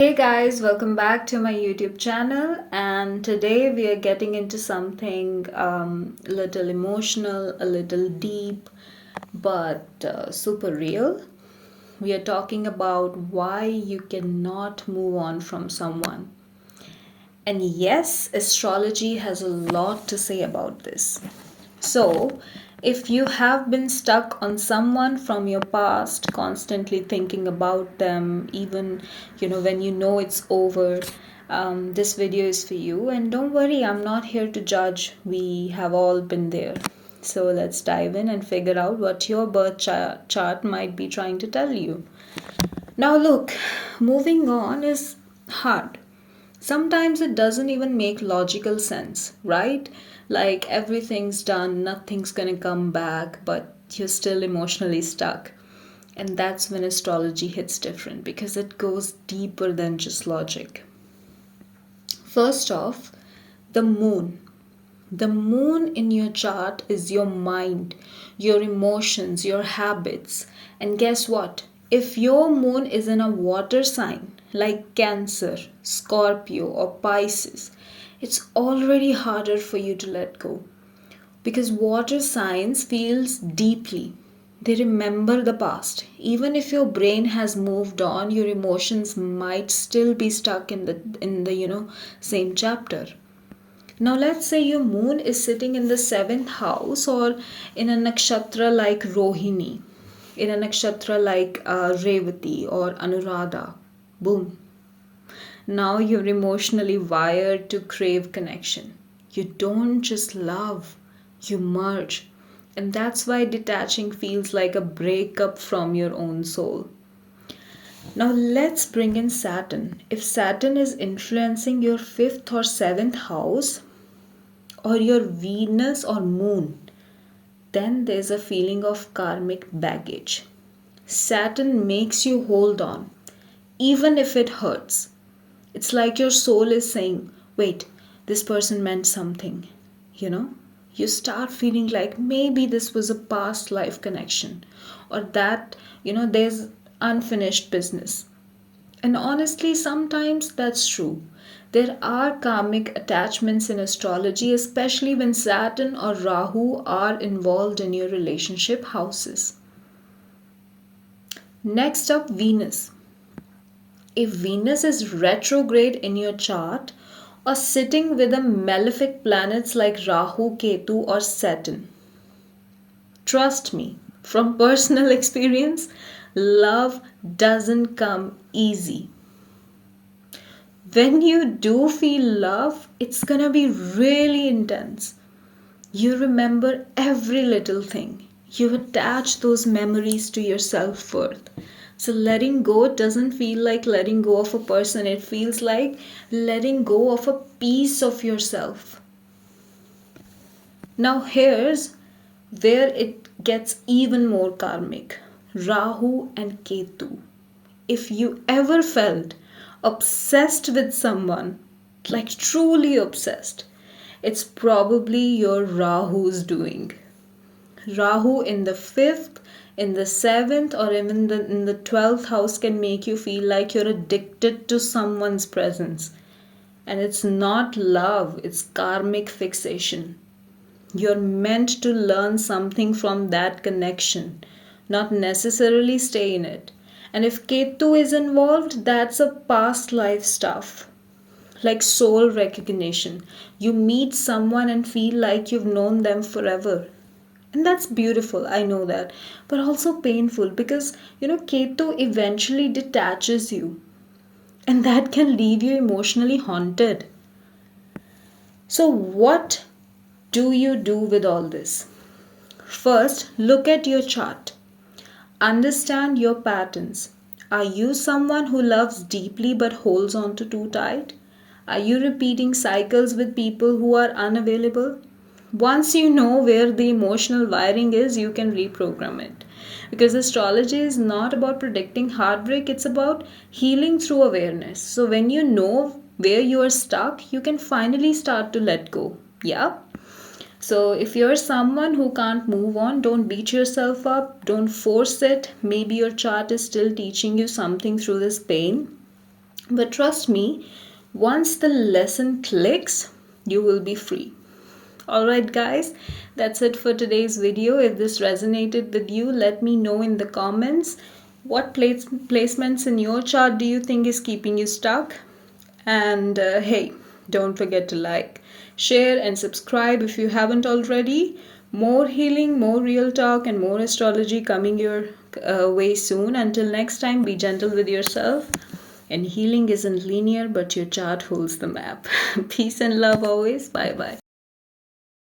Hey guys, welcome back to my YouTube channel. And today we are getting into something a little emotional, a little deep, but super real. We are talking about why you cannot move on from someone. And yes, astrology has a lot to say about this. So, if you have been stuck on someone from your past, constantly thinking about them, even when you know it's over, this video is for you. And don't worry, I'm not here to judge. We have all been there. So let's dive in and figure out what your birth chart might be trying to tell you. Now, look, moving on is hard. Sometimes it doesn't even make logical sense, right? Like everything's done, nothing's gonna come back, but you're still emotionally stuck. And that's when astrology hits different because it goes deeper than just logic. First off, the moon. The moon in your chart is your mind, your emotions, your habits. And guess what? If your moon is in a water sign like Cancer, Scorpio, or Pisces, it's already harder for you to let go. Because water signs feels deeply. They remember the past. Even if your brain has moved on, your emotions might still be stuck in the same chapter. Now, let's say your moon is sitting in the seventh house or in a nakshatra like Rohini, in a nakshatra like Revati or Anuradha. Boom. Now you're emotionally wired to crave connection. You don't just love, you merge. And that's why detaching feels like a breakup from your own soul. Now let's bring in Saturn. If Saturn is influencing your fifth or seventh house, or your Venus or Moon, then there's a feeling of karmic baggage. Saturn makes you hold on, even if it hurts. It's like your soul is saying, wait, this person meant something. You know? You start feeling like maybe this was a past life connection, or that, there's unfinished business. And honestly, sometimes that's true. There are karmic attachments in astrology, especially when Saturn or Rahu are involved in your relationship houses. Next up, Venus. If Venus is retrograde in your chart or sitting with a malefic planets like Rahu, Ketu, or Saturn, trust me, from personal experience, love doesn't come easy. When you do feel love, it's gonna be really intense. You remember every little thing. You attach those memories to your self worth. So letting go doesn't feel like letting go of a person, it feels like letting go of a piece of yourself. Now, here's where it gets even more karmic. Rahu and Ketu. If you ever felt obsessed with someone, like truly obsessed, it's probably your Rahu's doing. Rahu in the fifth, in the seventh, or even in the 12th house can make you feel like you're addicted to someone's presence. And it's not love, it's karmic fixation. You're meant to learn something from that connection, not necessarily stay in it. And if Ketu is involved, that's a past life stuff. Like soul recognition. You meet someone and feel like you've known them forever. And that's beautiful, I know that. But also painful because, Ketu eventually detaches you. And that can leave you emotionally haunted. So, what do you do with all this? First, look at your chart. Understand your patterns. Are you someone who loves deeply but holds on to too tight? Are you repeating cycles with people who are unavailable? Once you know where the emotional wiring is, you can reprogram it. Because astrology is not about predicting heartbreak, it's about healing through awareness. So when you know where you are stuck, you can finally start to let go. Yeah? So, if you're someone who can't move on, don't beat yourself up, don't force it. Maybe your chart is still teaching you something through this pain. But trust me, once the lesson clicks, you will be free. Alright guys, that's it for today's video. If this resonated with you, let me know in the comments. What placements in your chart do you think is keeping you stuck? And hey, don't forget to like, share and subscribe if you haven't already. More healing, more real talk and more astrology coming your way soon. Until next time, be gentle with yourself. And healing isn't linear, but your chart holds the map. Peace and love always. Bye bye.